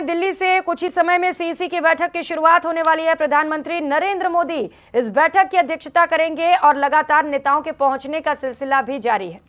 दिल्ली से कुछ ही समय में सीईसी की बैठक की शुरुआत होने वाली है। प्रधानमंत्री नरेंद्र मोदी इस बैठक की अध्यक्षता करेंगे और लगातार नेताओं के पहुंचने का सिलसिला भी जारी है।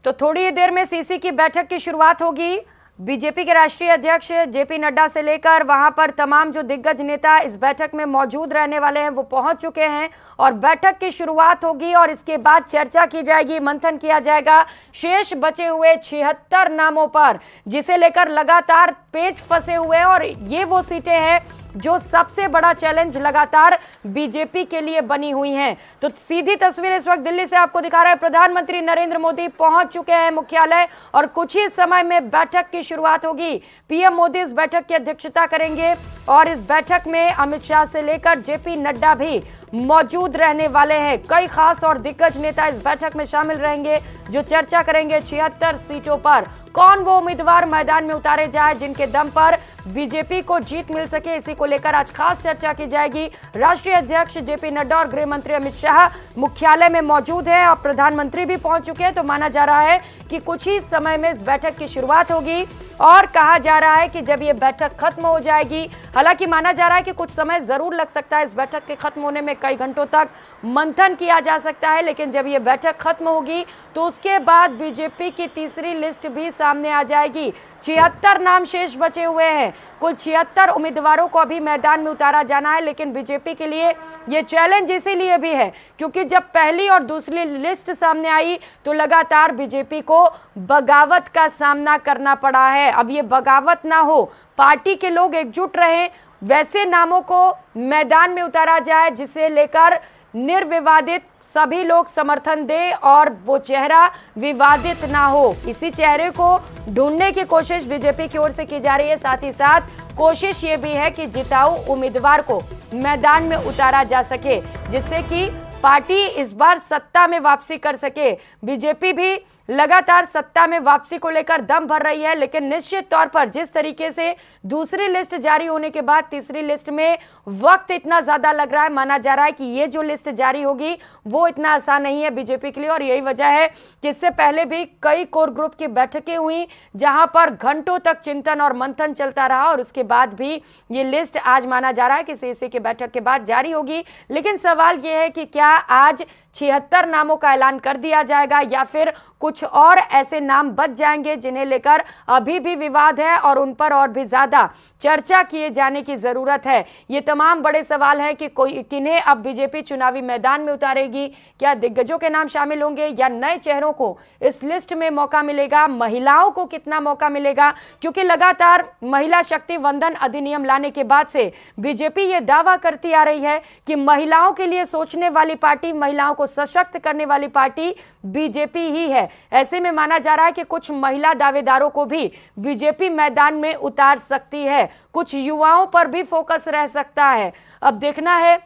तो थोड़ी ही देर में सीईसी की बैठक की शुरुआत होगी। बीजेपी के राष्ट्रीय अध्यक्ष जेपी नड्डा से लेकर वहां पर तमाम जो दिग्गज नेता इस बैठक में मौजूद रहने वाले हैं वो पहुंच चुके हैं और बैठक की शुरुआत होगी और इसके बाद चर्चा की जाएगी, मंथन किया जाएगा शेष बचे हुए 76 नामों पर, जिसे लेकर लगातार पेच फंसे हुए हैं। और ये वो सीटें हैं जो सबसे बड़ा चैलेंज लगातार बीजेपी के लिए बनी हुई हैं। तो सीधी तस्वीर इस वक्त दिल्ली से आपको दिखा रहा है। प्रधानमंत्री नरेंद्र मोदी पहुंच चुके हैं मुख्यालय और कुछ ही समय में बैठक की शुरुआत होगी। पीएम मोदी इस बैठक की अध्यक्षता करेंगे और इस बैठक में अमित शाह से लेकर जेपी नड्डा भी मौजूद रहने वाले हैं। कई खास और दिग्गज नेता इस बैठक में शामिल रहेंगे जो चर्चा करेंगे 76 सीटों पर कौन वो उम्मीदवार मैदान में उतारे जाए जिनके दम पर बीजेपी को जीत मिल सके। इसी को लेकर आज खास चर्चा की जाएगी। राष्ट्रीय अध्यक्ष जेपी नड्डा और गृह मंत्री अमित शाह मुख्यालय में मौजूद हैं और प्रधानमंत्री भी पहुंच चुके हैं। तो माना जा रहा है कि कुछ ही समय में इस बैठक की शुरुआत होगी और कहा जा रहा है कि जब ये बैठक खत्म हो जाएगी, हालांकि माना जा रहा है कि कुछ समय जरूर लग सकता है इस बैठक के खत्म होने में, कई घंटों तक मंथन किया जा सकता है, लेकिन जब ये बैठक खत्म होगी तो उसके बाद बीजेपी की तीसरी लिस्ट भी सामने आ जाएगी। 76 नाम शेष बचे हुए हैं। कुल 76 उम्मीदवारों को अभी मैदान में उतारा जाना है, लेकिन बीजेपी के लिए ये चैलेंज इसीलिए भी है क्योंकि जब पहली और दूसरी लिस्ट सामने आई तो लगातार बीजेपी को बगावत का सामना करना पड़ा है। अब ये बगावत ना हो, पार्टी के लोग एकजुट रहें, वैसे नामों को मैदान में उतारा जाए जिसे लेकर निर्विवादित सभी लोग समर्थन दें और वो चेहरा विवादित ना हो। इसी चेहरे को ढूंढने की कोशिश बीजेपी की ओर से की जा रही है। साथ ही साथ कोशिश ये भी है कि जिताऊ उम्मीदवार को मैदान में उतारा जा सके जिससे कि पार्टी इस बार सत्ता में वापसी कर सके। बीजेपी भी लगातार सत्ता में वापसी को लेकर दम भर रही है, लेकिन निश्चित तौर पर जिस तरीके से दूसरी लिस्ट जारी होने के बाद तीसरी लिस्ट में वक्त इतना ज्यादा लग रहा है, माना जा रहा है कि ये जो लिस्ट जारी होगी वो इतना आसान नहीं है बीजेपी के लिए। और यही वजह है कि इससे पहले भी कई कोर ग्रुप की बैठकें हुई जहां पर घंटों तक चिंतन और मंथन चलता रहा और उसके बाद भी ये लिस्ट आज माना जा रहा है कि सीईसी की बैठक के बाद जारी होगी। लेकिन सवाल ये है कि क्या आज 76 नामों का ऐलान कर दिया जाएगा या फिर कुछ और ऐसे नाम बच जाएंगे जिन्हें लेकर अभी भी विवाद है और उन पर और भी ज्यादा चर्चा किए जाने की जरूरत है। ये तमाम बड़े सवाल हैं कि किन्हें अब बीजेपी चुनावी मैदान में उतारेगी। क्या दिग्गजों के नाम शामिल होंगे या नए चेहरों को इस लिस्ट में मौका मिलेगा? महिलाओं को कितना मौका मिलेगा? क्योंकि लगातार महिला शक्ति वंदन अधिनियम लाने के बाद से बीजेपी ये दावा करती आ रही है कि महिलाओं के लिए सोचने वाली पार्टी, महिलाओं को सशक्त करने वाली पार्टी बीजेपी ही है। ऐसे में माना जा रहा है कि कुछ महिला दावेदारों को भी बीजेपी मैदान में उतार सकती है, कुछ युवाओं पर भी फोकस रह सकता है। अब देखना है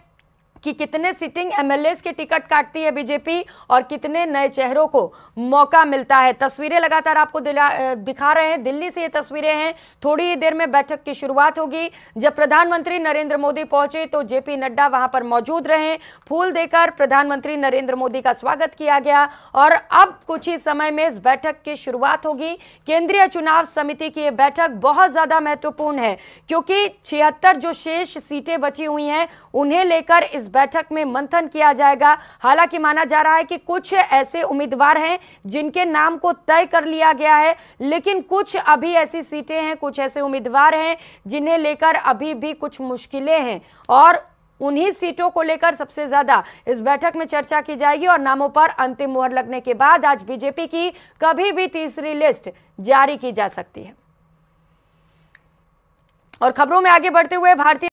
कि कितने सिटिंग एमएलएस के टिकट काटती है बीजेपी और कितने नए चेहरों को मौका मिलता है। तस्वीरें लगातार आपको दिखा रहे हैं। दिल्ली से ये तस्वीरें हैं। थोड़ी ही देर में बैठक की शुरुआत होगी। जब प्रधानमंत्री नरेंद्र मोदी पहुंचे तो जेपी नड्डा वहां पर मौजूद रहे। फूल देकर प्रधानमंत्री नरेंद्र मोदी का स्वागत किया गया और अब कुछ ही समय में इस बैठक की शुरुआत होगी। केंद्रीय चुनाव समिति की यह बैठक बहुत ज्यादा महत्वपूर्ण है क्योंकि 76 जो शेष सीटें बची हुई हैं उन्हें लेकर इस बैठक में मंथन किया जाएगा। हालांकि माना जा रहा है कि कुछ ऐसे उम्मीदवार हैं जिनके नाम को तय कर लिया गया है, लेकिन कुछ अभी ऐसी सीटें हैं, कुछ ऐसे उम्मीदवार हैं जिन्हें लेकर अभी भी कुछ मुश्किलें हैं और उन्हीं सीटों को लेकर सबसे ज्यादा इस बैठक में चर्चा की जाएगी और नामों पर अंतिम मुहर लगने के बाद आज बीजेपी की कभी भी तीसरी लिस्ट जारी की जा सकती है। और खबरों में आगे बढ़ते हुए भारतीय